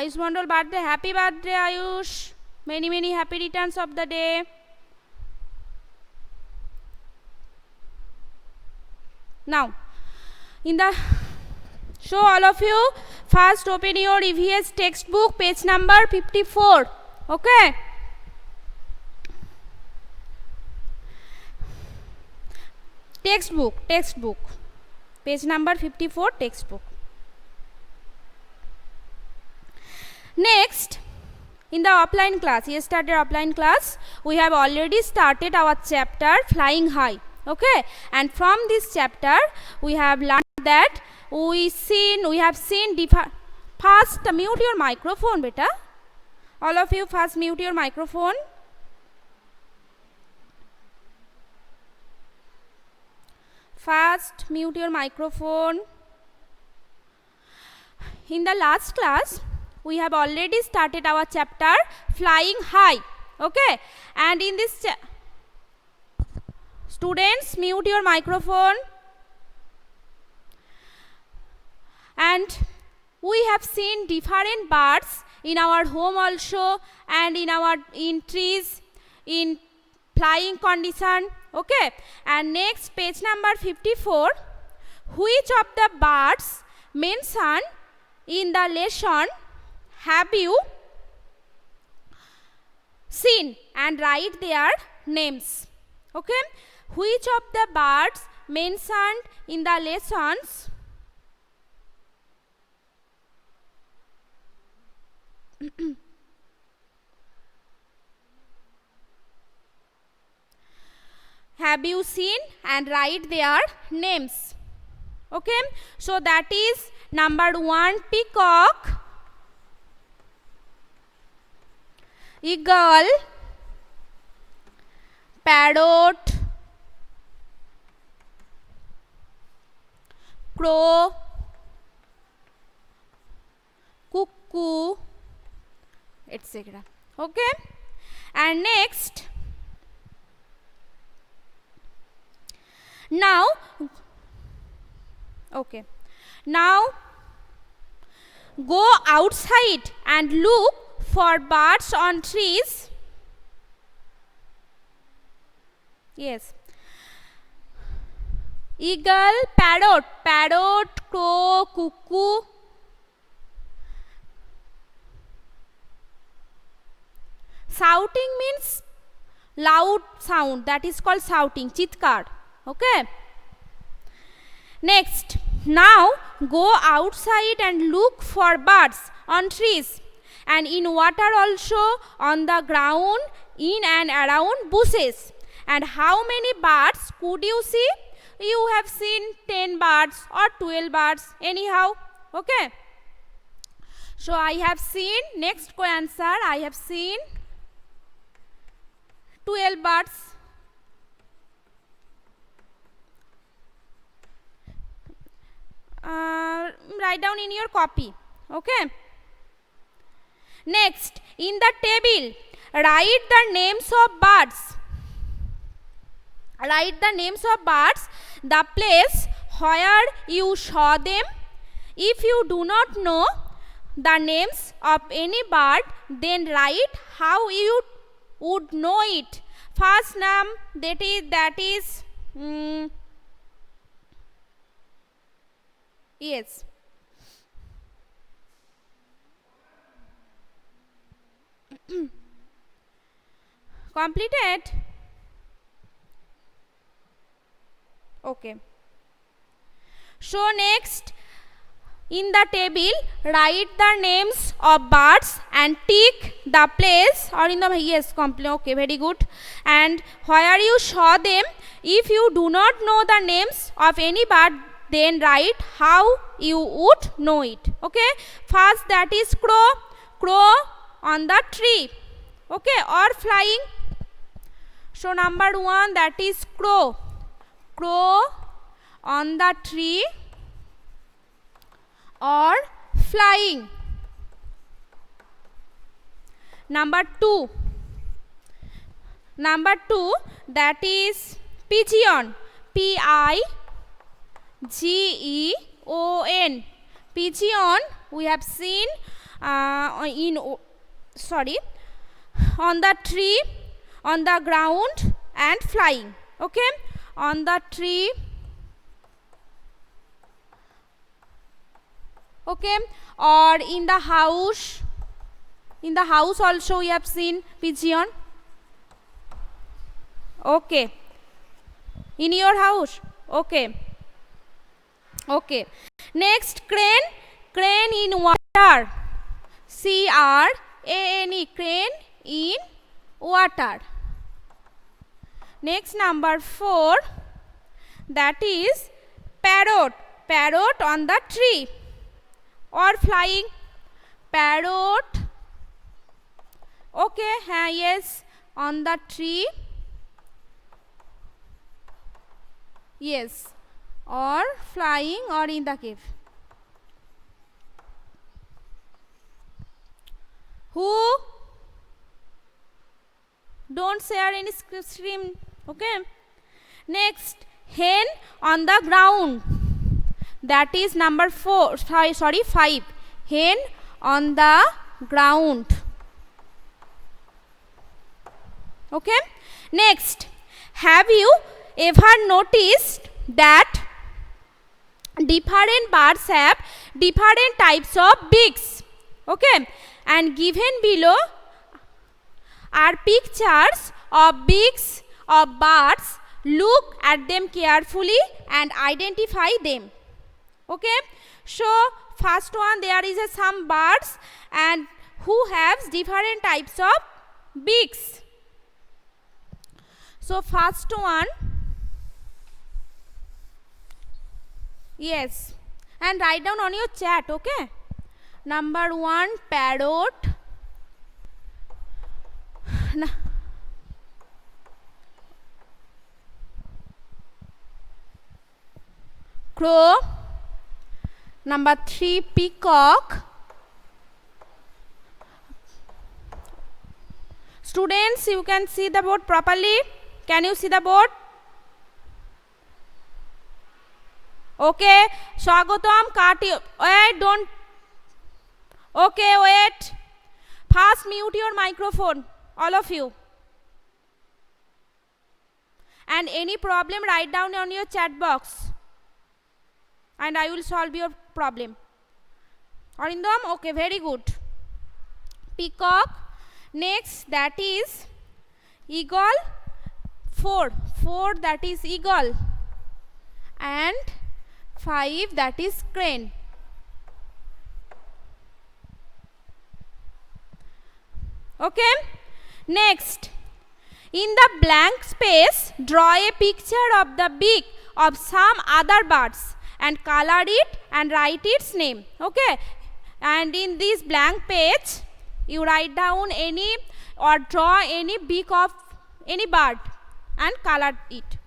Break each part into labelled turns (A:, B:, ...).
A: Ayush Mandal birthday, happy birthday Ayush. Many happy returns of the day. Now, show all of you, first open your EVS textbook, page number 54. Okay. Textbook, page number 54, textbook. Next, in the offline class, yesterday offline class, we have already started our chapter Flying High. Okay, and from this chapter we have learned that we have seen first mute your microphone, beta. All of you first mute your microphone. First mute your microphone. In the last class we have already started our chapter Flying High. Okay, and in this students, mute your microphone. And we have seen different birds in our home also, and in trees, in flying condition. Okay, and next, page number 54, which of the birds mentioned in the lesson have you seen, and write their names. Okay, which of the birds mentioned in the lessons have you seen, and write their names. Okay, so that is number 1, peacock, eagle, parrot, crow, cuckoo, etc. Okay, and next, now go outside and look for birds on trees. Yes, eagle, parrot, crow, cuckoo. Shouting means loud sound, that is called shouting, chitkar. Okay. Next, now go outside and look for birds on trees, and in water also, on the ground, in and around bushes. And how many birds could you see? You have seen 10 birds or 12 birds, anyhow. Okay. So I have seen, next answer, I have seen 12 birds. Write down in your copy. Okay. Next, in the table, write the names of birds. Write the names of birds, the place where you saw them. If you do not know the names of any bird, then write how you would know it. First name, that is yes. Completed? Okay. So next, in the table, write the names of birds and tick the place, or in the, yes, complete. Okay, very good. And where you saw them. If you do not know the names of any bird, then write how you would know it. Okay. First, that is crow on the tree. Okay, or flying. So number 1, that is crow on the tree or flying. Number 2, that is pigeon, P-I-G-E-O-N. Pigeon, we have seen on the tree, on the ground, and flying. Okay, on the tree. Okay, or in the house. In the house also we have seen pigeon. Okay, in your house. Okay. Okay. Next, crane. Crane in water. CRANE. Crane in water. Next, number 4. That is parrot. Parrot on the tree or flying. Parrot. Okay. Yes. On the tree. Yes. Or flying or in the cave. Who? Don't share any stream. Okay. Next, hen on the ground. That is number 4. Sorry, 5. Hen on the ground. Okay. Next, have you ever noticed that different birds have different types of beaks? Okay, and given below are pictures of beaks of birds. Look at them carefully and identify them. Okay, so first one, there is some birds and who have different types of beaks. So first one, yes, and write down on your chat. Okay, number 1, parrot. Crow. Number 3, peacock. Students, you can see the board properly. Can you see the board? Okay, Swagatam, Kati. Wait, don't. Okay, wait. First, mute your microphone, all of you. And any problem, write down on your chat box. And I will solve your problem. Arindam, okay, very good. Peacock. Next, that is eagle. 4, that is eagle. And 5, that is crane. Okay. Next, in the blank space, draw a picture of the beak of some other birds and color it and write its name. Okay, and in this blank page you write down any or draw any beak of any bird and color it.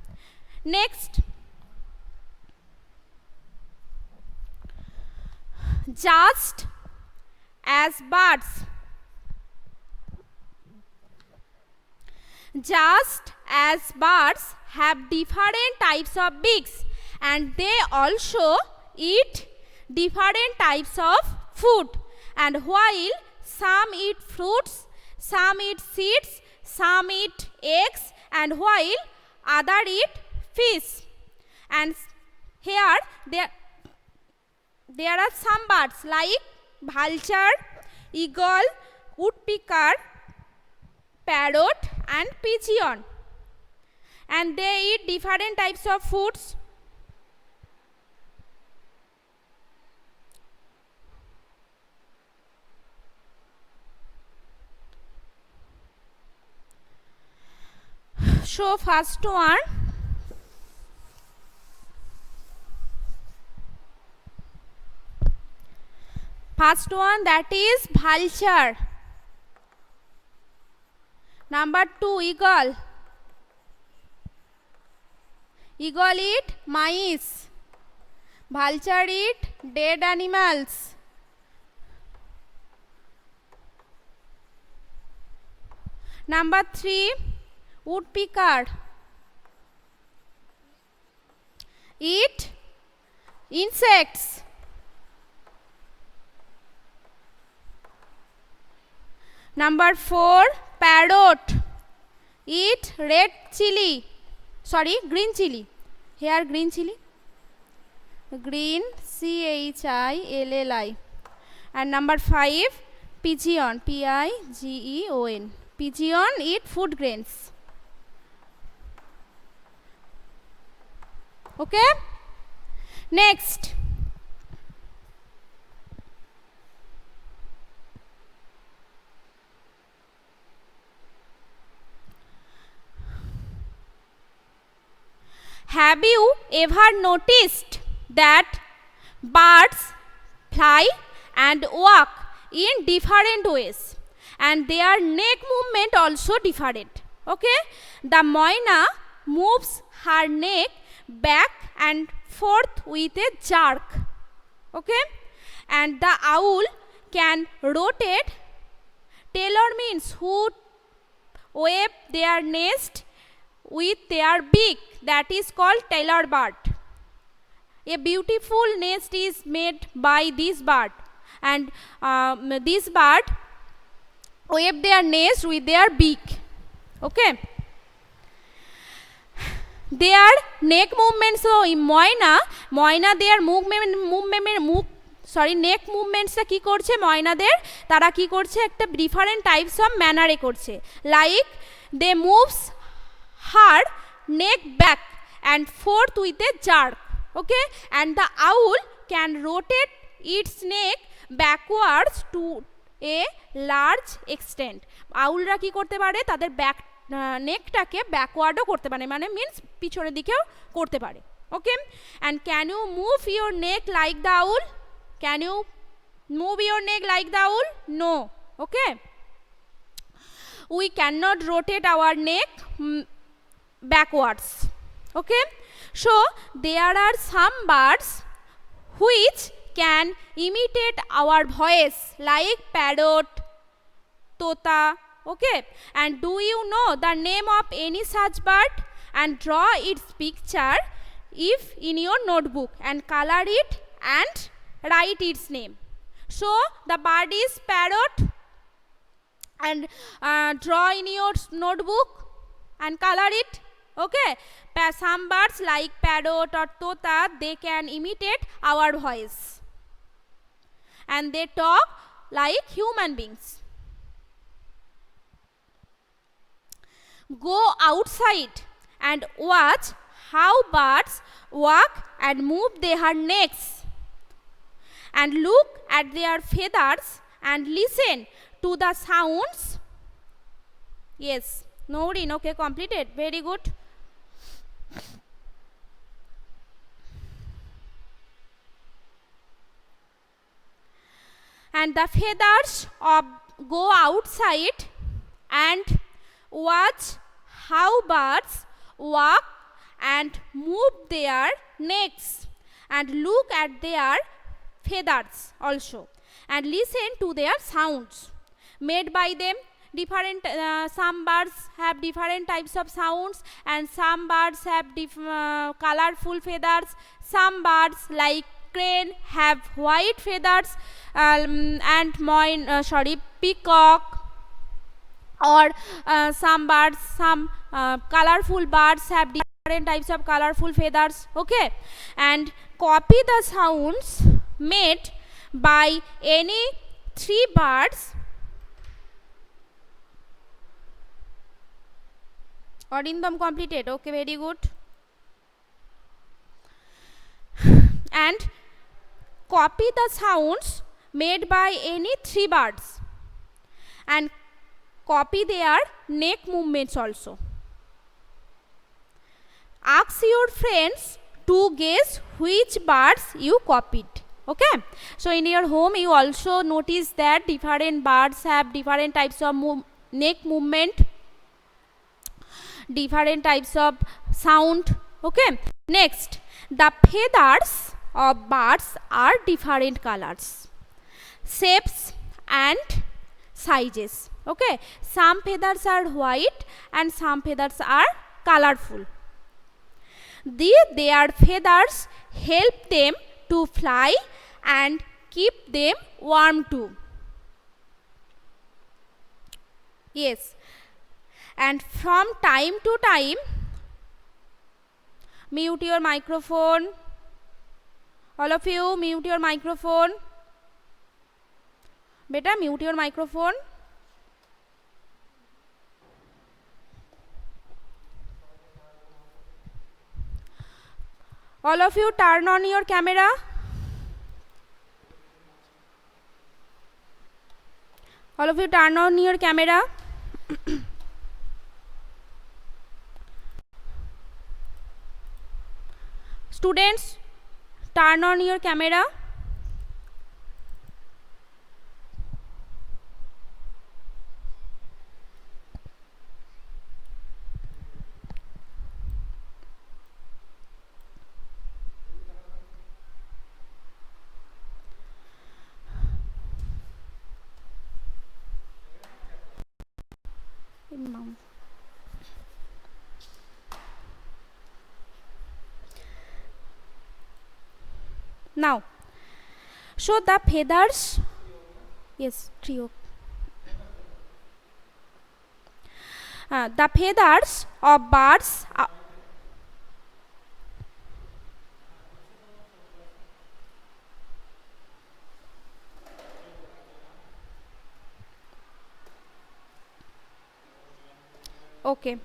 A: Next, just as birds have different types of beaks and they also eat different types of food, and while some eat fruits, some eat seeds, some eat eggs, and while other eat fish. And here there are some birds like vulture, eagle, woodpecker, parrot and pigeon, and they eat different types of foods. So first one, that is vulture. Number 2, eagle. Eagle eat mice. Vulture eat dead animals. Number 3, woodpecker. Eat insects. Number 4, parrot eat red chili, sorry, green chili. Here green chili, green, CHILLI. And number 5, pigeon, PIGEON. Pigeon eat food grains. Okay. Next, have you ever noticed that birds fly and walk in different ways, and their neck movement also different? Okay, the moina moves her neck back and forth with a jerk. Okay, and the owl can rotate. Tailor means who wave their nest with their beak, that is called tailor bird. A beautiful nest is made by this bird, and this bird wave their nest with their beak. Okay, their neck movements, so in moina their neck movements কি করছে ময়নাদের, তারা কি করছে একটা different types of ম্যানারে করছে, like they moves her neck back and forth with a jerk. Okay, and the owl can rotate its neck backwards to a large extent. আউলরা কি করতে পারে, তাদের ব্যাক নেকটাকে ব্যাকওয়ার্ডও করতে পারে, মানে মিন্স পিছনের দিকেও করতে পারে। ওকে, and can you move your neck like the owl? Can you move your neck like the owl? No. Okay, we cannot rotate our neck backwards. Okay, so there are some birds which can imitate our voice, like parrot, tota. Okay, and do you know the name of any such bird? And draw its picture if in your notebook and color it and write its name. So the bird is parrot, and draw in your notebook and color it. Okay, some birds like parrot or tota, they can imitate our voice and they talk like human beings. Go outside and watch how birds walk and move their necks, and look at their feathers and listen to the sounds. Yes, Norin, okay, completed, very good. And the feathers of go outside and watch how birds walk and move their necks, and look at their feathers also, and listen to their sounds made by them. Different some birds have different types of sounds, and some birds have colorful feathers. Some birds like crane have white feathers, and peacock, or some birds, some colorful birds have different types of colorful feathers. Okay, and copy the sounds made by any 3 birds. Orindam completed, okay, very good. And copy the sounds made by any 3 birds and copy their neck movements also. Ask your friends to guess which birds you copied. Okay, so in your home you also notice that different birds have different types of neck movement, different types of sound. Okay, next, the feathers of birds are different colors, shapes and sizes. Okay, some feathers are white and some feathers are colorful. Their feathers help them to fly and keep them warm too. Yes. And from time to time, mute your microphone. All of you, mute your microphone. Beta, mute your microphone. All of you, turn on your camera. All of you, turn on your camera. Students, turn on your camera. Now, so the feathers, yes, trio. The feathers of birds. Okay.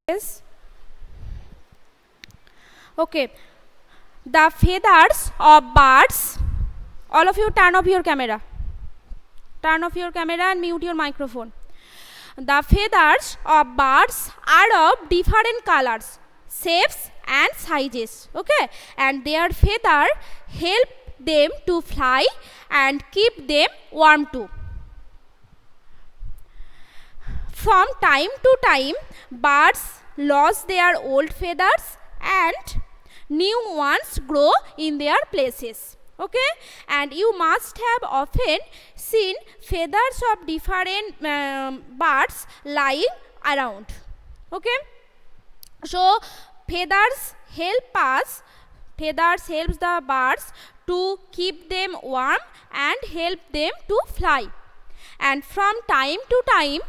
A: Yes. Okay. The feathers of birds. All of you, turn off your camera. Turn off your camera and mute your microphone. The feathers of birds are of different colors, shapes and sizes. Okay, and their feather help them to fly and keep them warm too. From time to time, birds lose their old feathers and new ones grow in their places. Okay, and you must have often seen feathers of different birds lying around. Okay, so feathers helps the birds to keep them warm and help them to fly. And from time to time,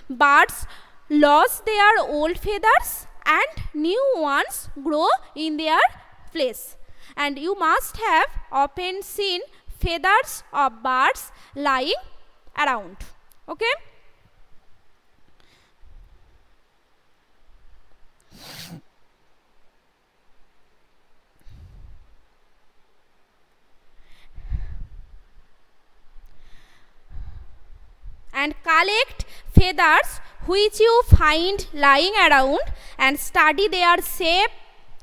A: birds lose their old feathers and new ones grow in their place. And you must have often seen feathers of birds lying around. Okay? And collect feathers which you find lying around and study their shape,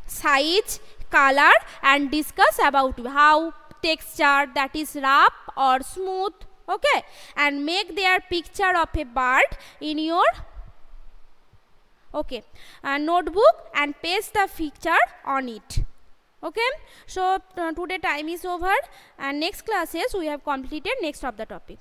A: size, color and discuss about how texture, that is rough or smooth. Okay, and make their picture of a bird in your notebook and paste the picture on it. Okay, so today time is over and next classes we have completed next of the topic.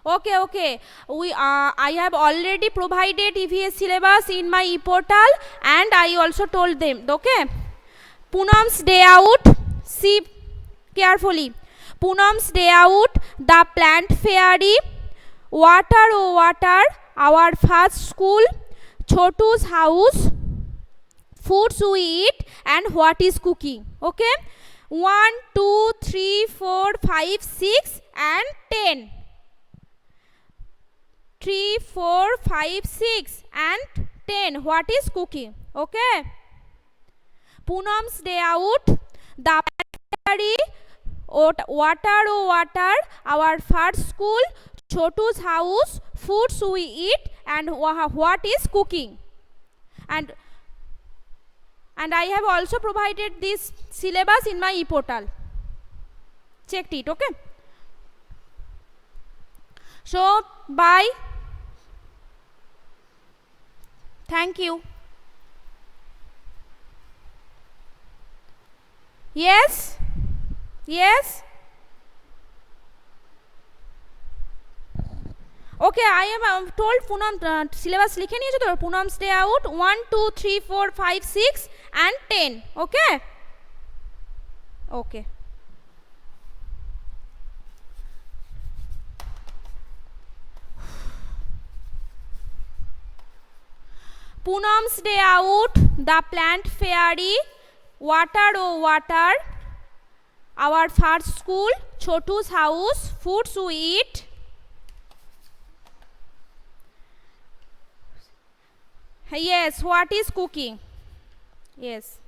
A: Okay. I have already provided EVS syllabus in my e-portal and I also told them. Okay. Poonam's day out. See carefully. Poonam's day out. The plant fairy. water oh water, our first school, Chotu's house, foods we eat, and what is cooking. Okay, 1 2 3 4 5 6 and 10. 3 4 5 6 and 10. What is cooking? Okay, Poonam's day out, the Fairy, water oh water, our first school, Chotu's house, foods we eat, and what is cooking. And I have also provided this syllabus in my e-portal. Checked it. Okay, so bye. Thank you. Yes, yes. Okay, I have told Poonam syllabus লিখে নিয়েছো তো? Poonam's day out 1 2 3 4 5 6 and 10. Okay, okay. Poonam's day out, the plant fairy, water oh water, our first school, Chotu's house, foods we eat. Yes, what is cooking? Yes.